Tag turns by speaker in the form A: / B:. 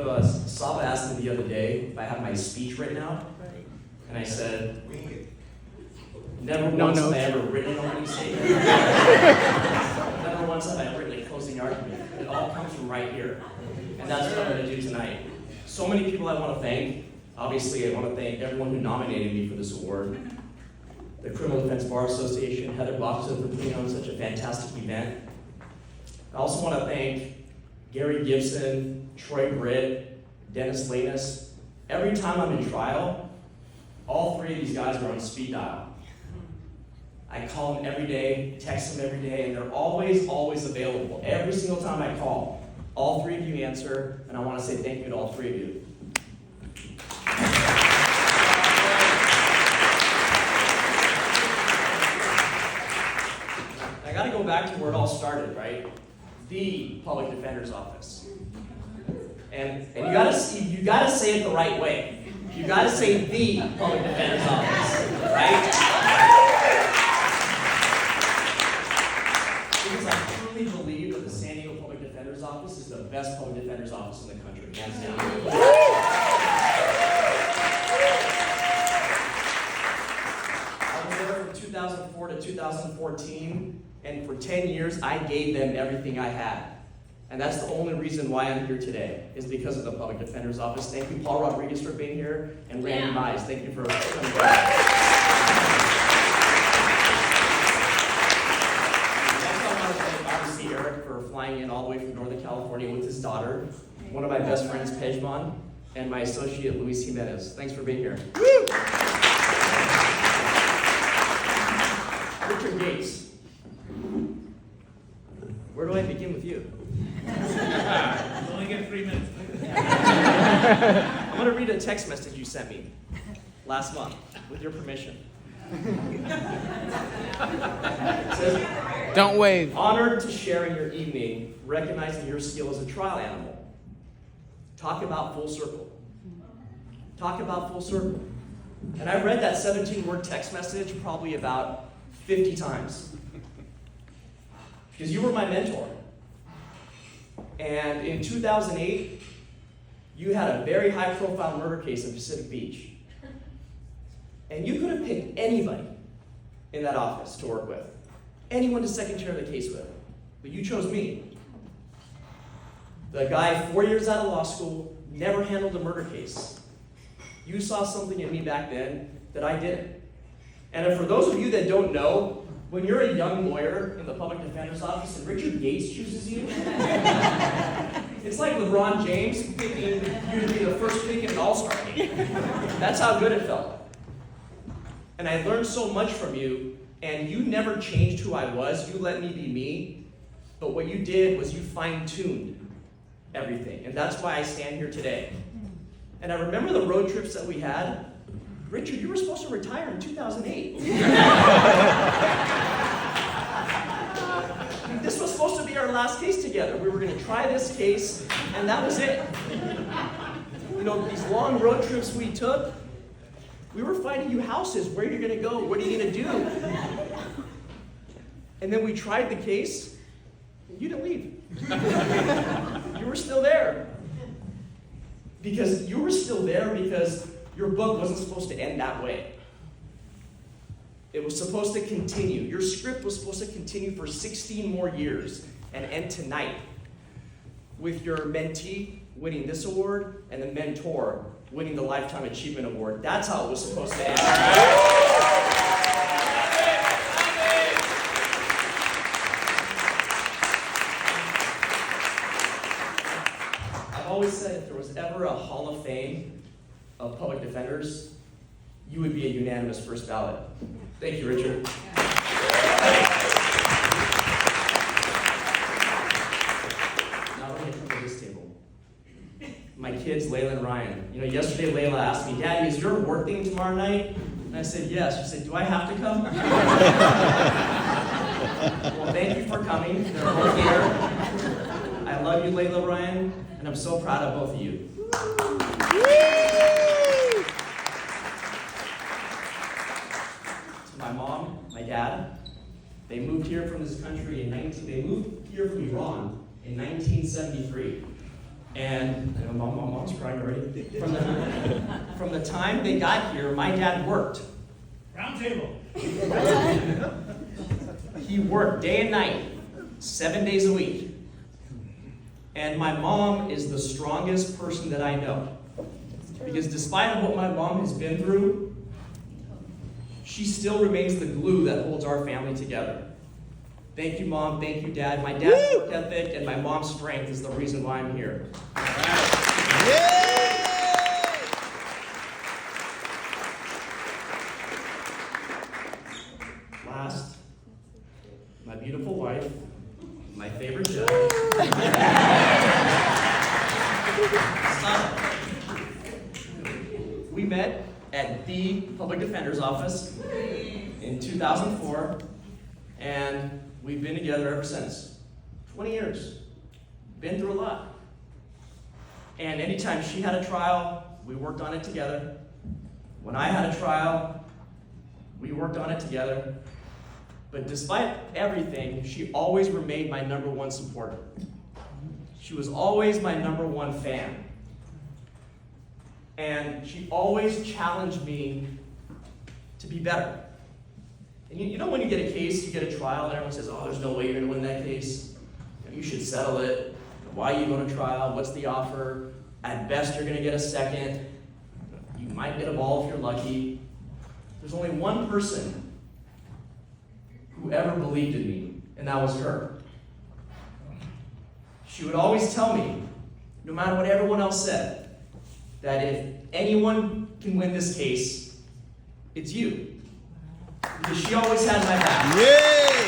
A: Saba asked me the other day if I had my speech written out, and I said, never once have I ever written an opening statement. Never once have I written a closing argument. It all comes from right here, and that's what I'm going to do tonight. So many people I want to thank. Obviously, I want to thank everyone who nominated me for this award. The Criminal Defense Bar Association, Heather Boxer for putting on such a fantastic event. I also want to thank Gary Gibson, Troy Britt, Dennis Lanus. Every time I'm in trial, all three of these guys are on speed dial. I call them every day, text them every day, and they're always available. Every single time I call, all three of you answer, and I want to say thank you to all three of you. I got to go back to where it all started, right? The Public Defender's Office. And you gotta say it the right way. You gotta say the Public Defender's Office, right? Because I truly believe that the San Diego Public Defender's Office is the best public defender's office in the country, hands down. I was there from 2004 to 2014, and for 10 years I gave them everything I had. And that's the only reason why I'm here today, is because of the Public Defender's Office. Thank you, Paul Rodriguez, for being here, and Randy Mize. Thank you for coming back. Next, I want to thank, obviously, Eric for flying in all the way from Northern California with his daughter, one of my best friends, Pejman, and my associate, Luis Jimenez. Thanks for being here. Woo! Richard Gates. Where do I begin with you?
B: You only get 3 minutes.
A: I'm going to read a text message you sent me last month, with your permission. It says,
C: Don't wave.
A: honored to share in your evening, recognizing your skill as a trial animal. Talk about full circle. Talk about full circle. And I read that 17-word text message probably about 50 times. Because you were my mentor. And in 2008, you had a very high-profile murder case in Pacific Beach. And you could have picked anybody in that office to work with. Anyone to second chair the case with. But you chose me. The guy 4 years out of law school, never handled a murder case. You saw something in me back then that I didn't. And for those of you that don't know, when you're a young lawyer in the Public Defender's Office and Richard Gates chooses you, it's like LeBron James picking you to be the first pick in an all-star game. That's how good it felt. And I learned so much from you, and you never changed who I was. You let me be me. But what you did was you fine-tuned everything. And that's why I stand here today. And I remember the road trips that we had. Richard, you were supposed to retire in 2008. This was supposed to be our last case together. We were going to try this case, and that was it. You know, these long road trips we took, we were finding you houses. Where are you going to go? What are you going to do? And then we tried the case. You didn't leave. You were still there. Because you were still there because your book wasn't supposed to end that way. It was supposed to continue. Your script was supposed to continue for 16 more years and end tonight with your mentee winning this award and the mentor winning the Lifetime Achievement Award. That's how it was supposed to end. I've always said if there was ever a Hall of Fame of public defenders, you would be a unanimous first ballot. Thank you, Richard. Now we're going to come to this table. My kids, Layla and Ryan. You know, yesterday Layla asked me, Daddy, is your work thing tomorrow night? And I said, yes. She said, do I have to come? Well, thank you for coming. They're both here. I love you, Layla, Ryan, and I'm so proud of both of you. My mom, my dad, they moved here from this country they moved here from Iran in 1973. And I know mom's crying already. From the time they got here, my dad worked.
B: Round table.
A: He worked day and night, 7 days a week. And my mom is the strongest person that I know. Because despite what my mom has been through, she still remains the glue that holds our family together. Thank you, Mom. Thank you, Dad. My dad's work ethic and my mom's strength is the reason why I'm here. Last, my beautiful wife, my favorite judge. We met at the Public Defender's Office in 2004, and we've been together ever since. 20 years. Been through a lot. And anytime she had a trial, we worked on it together. When I had a trial, we worked on it together. But despite everything, she always remained my #1 supporter. She was always my #1 fan. And she always challenged me to be better. And you know when you get a case, you get a trial, and everyone says, oh, there's no way you're going to win that case. You should settle it. Why are you going to trial? What's the offer? At best, you're going to get a second. You might get a ball if you're lucky. There's only one person who ever believed in me, and that was her. She would always tell me, no matter what everyone else said, that if anyone can win this case, it's you. Because she always had my back.
C: Yeah!